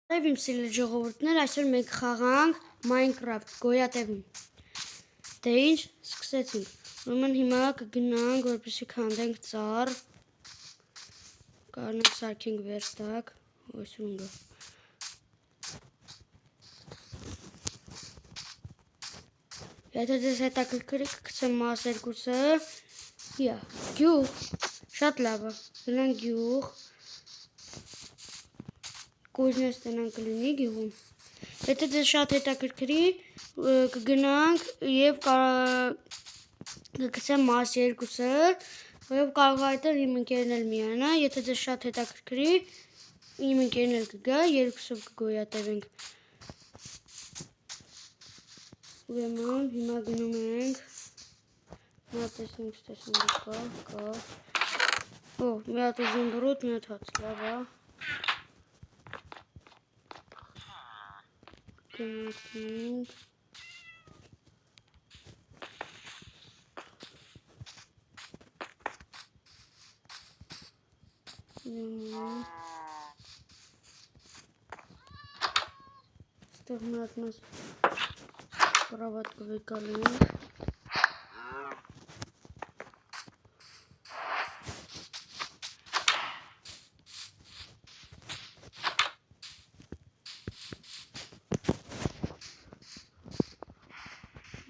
Բարև իմ սիրելի ժողովուրդներ, այսօր մենք խաղանք Minecraft գոյատևում։ Դե ինչ, սկսեցինք։ Ուրեմն հիմա կգնանք, որպեսզի քանդենք ծառ։ Կարողանանք սարքենք վերստակ, ոսյունգը։ Եթե ձեզ հետաքրքրի կգցեմ մաս երկուսը։ Գյուղ, շատ լավ է։ Գնանք գյուղ։ Կուզնես տնանք կլինի գյուղում։ Եթե ձեզ շատ հետաքրքրի, կգնանք և կգցեմ մաս երկուսը, և կարող այդտեղ իմ ընկերն էլ միանա, եթե ձեզ շատ հետաքրքրի, իմ ընկերն էլ կգա, երկուսով կգոյատևենք։ Ուրեմն հիմա գնում ենք, հիմա տեսնենք կա։ Մի հատ ուզում բրոտ, մի հատ հաց, լավ է։ Գնացինք։ Ստեղ մի հատ մեզ կրավատ կվեկալենք։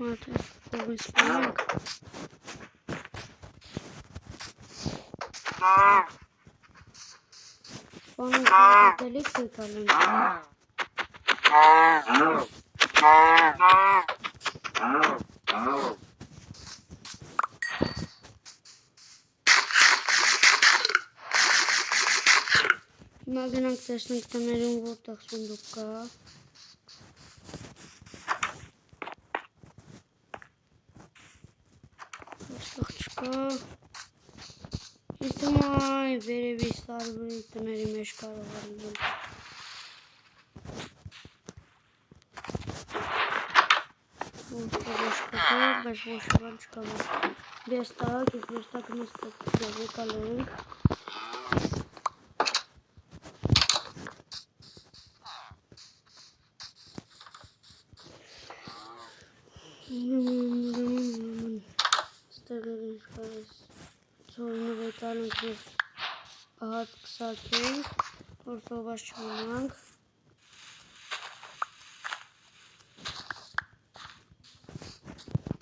Մատես կողին սպանենք։ Սպանենք կատելիք վեկալենք։ Հիմա գնանք տեսնենք տներում որտեղ սունդուկ կա։ Այստեղ չկա։ Ինձ թվում է այն վերևի սարվի տների մեջ կարող է լինել։ Բայց ոչ բան չկա։ Վերստակը մեզ պետք է վեկալենք։ Ստեղ ինչ կարես ծորնը վեկալենք, որ հատ կսարքենք, որ սոված չմնանք։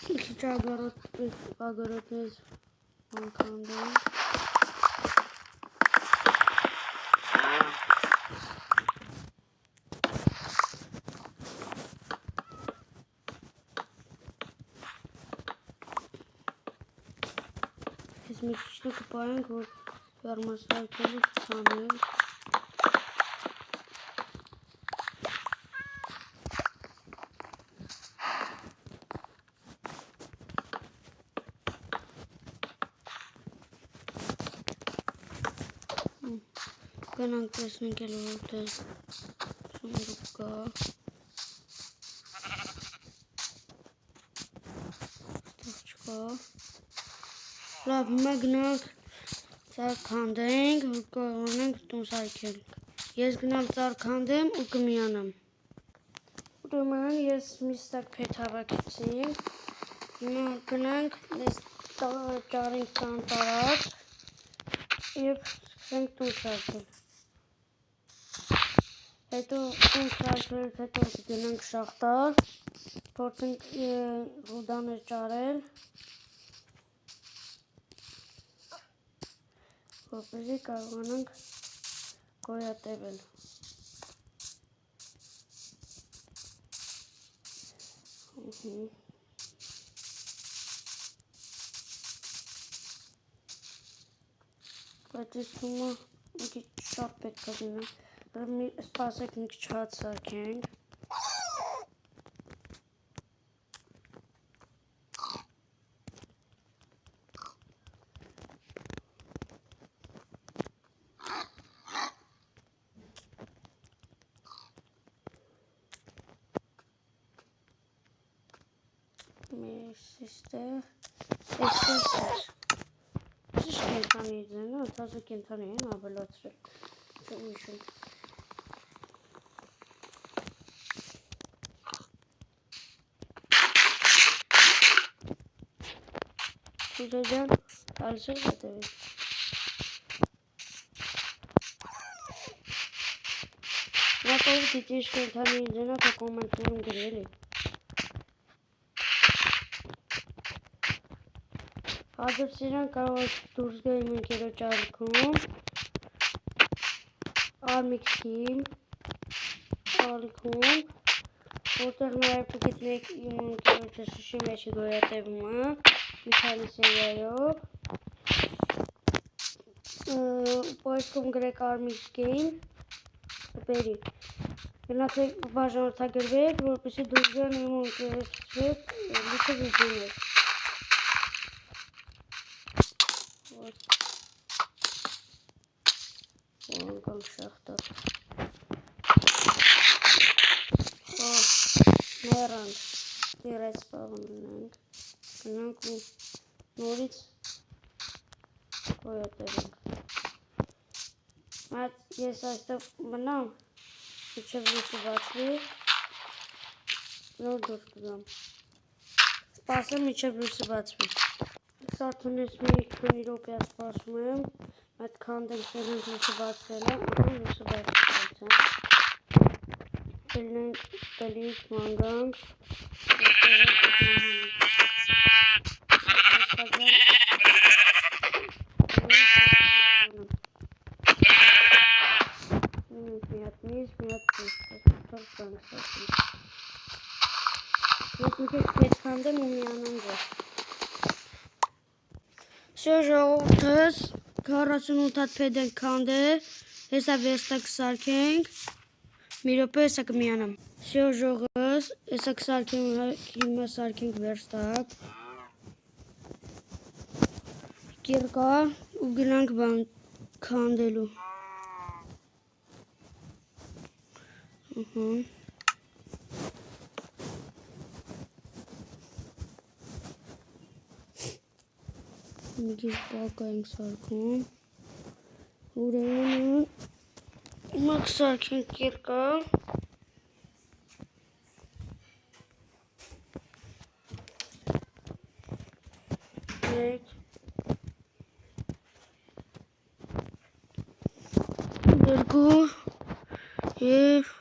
Քիչ ագարոտներից անքանդենք։ Ես մի քիչ կպայենք, որ ֆերմասարքելուց ցանենք։ Գնանք տեսնենք էլ որտեղ սունդուկ կա։ Ստեղ չկա։ Լավ, հիմա գնանք ծառ քանդենք, որ կարողանանք տուն սարքել։ Ես գնամ ծառ քանդեմ ու կմիանամ։ Ուրեմն ես մի ստակ փետ հավաքեցի։ Հիմա գնանք ճարենք տարած և սկսենք տուն սարքել։ Հետո տուն սարքելուց հետո գնանք շախտա, փորձենք ռուդաներ ճարել, որպեսզի կարողանանք գոյատևել։ Բայց ես թվում է մի քիչ շատ պետք է գնա, սպասեք մի քիչ հաց սարքենք։ Ճիշտ կենթանի ձենը, թազը կենթանի են ավելացրել, չեմ հիշում։ Սիրեջան, ալսը հետևի։ Նապով դիտիշ կենթանի ինձենա կա կոմենտուրում գրել է։ Հաջորդ սիրան կարող դուրս գայիմ ընկերոջ ալիքում Armix Game ալիքում որտեղ նաև կգտնեք իմ ընկերոջը շշի մեջի գոյատևումը մի քանի սերիայով պոյսկում գրեք Armix Game բերի գնացեք բաժանորդագրվեք որպեսզի դուրս գան իմ ընկերոջը լիքը վիդեոներ Անկամ շախտա Մերանք դիրեց պաղնենք գնանք ու նորից գոյատևենք Մատ ես այստեղ մնամ մինչև լույսը բացվի նոր դուրս կգամ Սպասեմ մինչև լույսը բացվի Սարդունից մի քանի րոպե սպասում եմ Այդ քանդենք դրանք լույսը բացվել է լույսը բացվել Դելնենք դելիք մանգանք քանդեմ ու միանան ձեզ Всё ժողովուրդս 48 հատ փեդ ենք քանդել հեսա վերստակ սարքենք մի րոպե հեսա կմիանամ Всё ժողովուրդս հեսա կսարքենք հիմա սարքենք վերստակ կիրկա ու գնանք բան քանդելու Մի քիչ բակա ենք սարքում ուրեմն հիմա կսարքենք կիրկա երկու և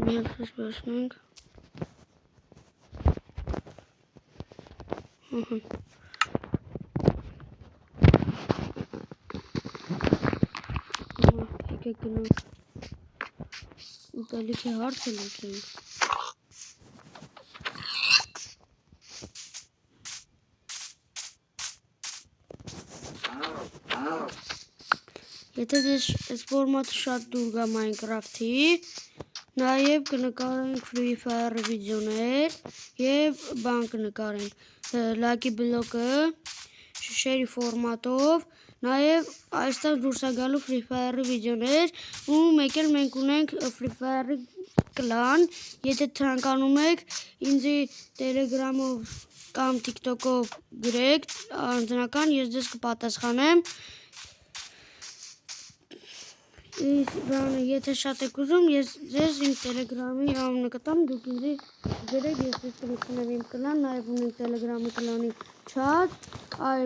միացած բացնենք եկեք գնանք ուտելիքի հարցը լուծենք Եթե դες այս ֆորմատը շատ դուր գա Minecraft-ի, նաև կնկարենք Free Fire վիդեոներ և բան կնկարենք Lucky Block-ը շշերի ֆորմատով, նաև այստեղ դուրս է գալու Free Fire-ի վիդեոներ ու մեկ էլ մենք ունենք Free Fire-ի կլան, եթե ցանկանում եք ինձի Telegram-ով կամ TikTok-ով գրեք անձնական, ես ձեզ կպատասխանեմ Եթե շատ եք ուզում, ես ձեզ իմ Telegram-ի անունը կտամ, դուք ինձի գրեք, ես ձեզ կմտնեմ իմ կլան, նաև ունենք Telegram-ի կլանի չաթ,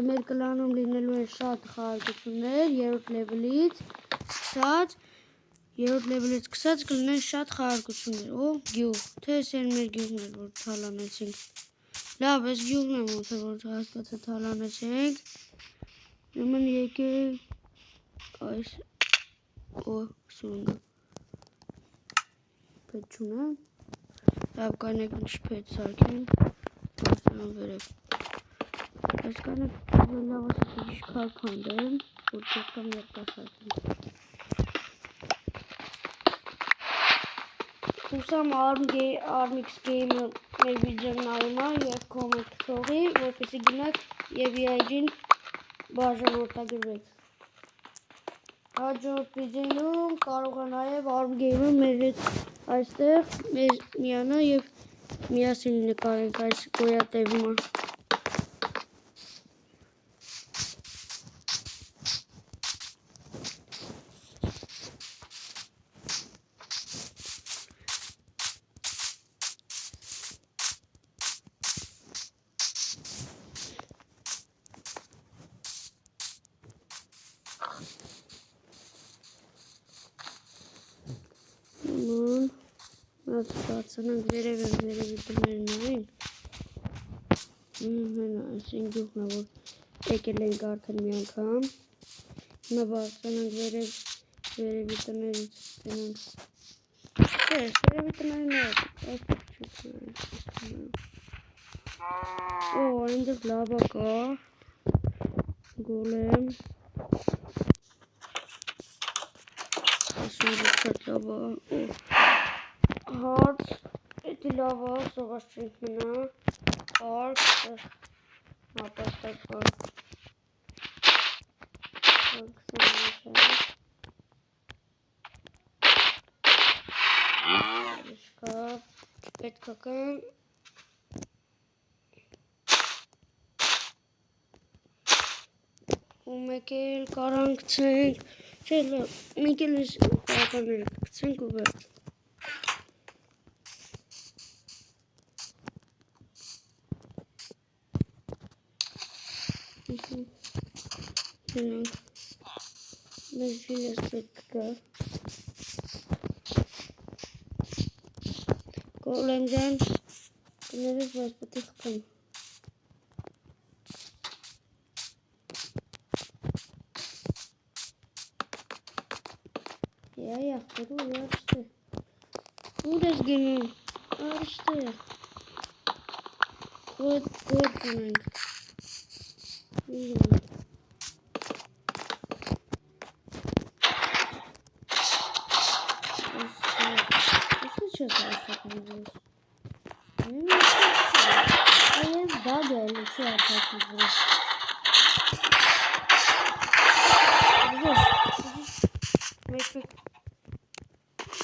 մեր կլանում լինելու են շատ խաղարկություններ, երրորդ լևելից սկսած կլինեն շատ խաղարկություններ, գյուղ, թե ես են մեր գյուղն էր, որ թալանեցինք, լավ, ես գյուղն եմ, ոնց է, որ հասկացը թալանեցինք, ուրեմն եկեք այս սուրնգը պետ չունեմ լավ կանեք ինչ պետ սարքենք ասանան վերև այս կանեք լավ ասած ինչ քար քանդեմ որ չկամ երկա սարքենք Հուսամ Armix Game-ը մեր վիդեոն նայում է և կոմենտ թողի որպեսզի գնաք և EIG-ին բաժանորդագրվեք Հաջորդ վիդեոյում կարող է նաև Arm Game-ը մեր հետ այստեղ միանա և միասին նկարենք այս գոյատևումը Ման Mēs bācanāk verēvi turnēr es viņu ģuhnā ekelen kārtan miankām. Mā bācanāk verēvi turnēr es verēvi turnēr O, ender lava kā. Golem. Es viņu kārt lava. Hard. Eti lava savaşçıyım buna. Hard. Napastak var. Başka. Et kakın. Umekil karank çenk. Şöyle Mikeliş karank çenk uber. Mecbur spetka. Golemden neresi var spetka? Ya kuru yarıştı. Bu dezginin yarıştı. Kod kanang. Сейчас я багел, что я хочу.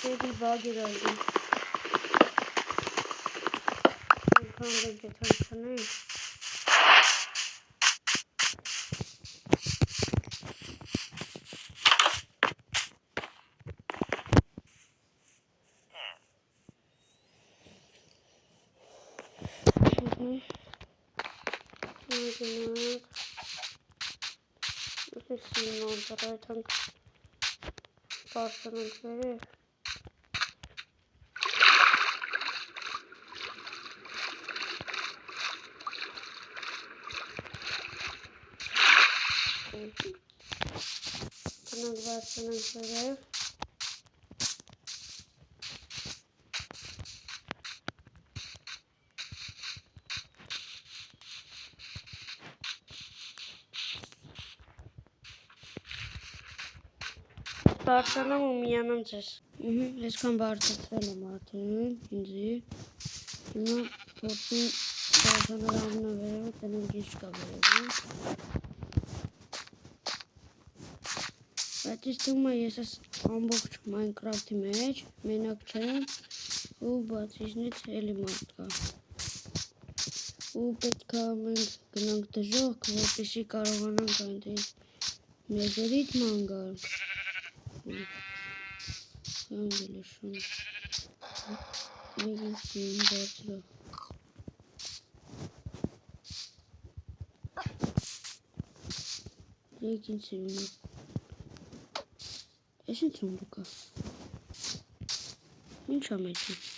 Maybe bagel oldu. Kanda geçen Barcelona umiyanım ses. Resmen Barcelona Martin inci. Buna portun Barcelona'na vererek benim geç kalıyorum. Batistuma ես ամբողջ Minecraft-ի մեջ մենակ չեմ ու բացիչնից էլի մարդ կա։ Ու պետք է մենք գնանք դժոխք, որպեսզի կարողանանք այնտեղ մեզերից ման գանք։ Անգելշուն։ Մեգինցին բացրո։ Մեգինցին Eşin sonluka. Ինչ ամեցի։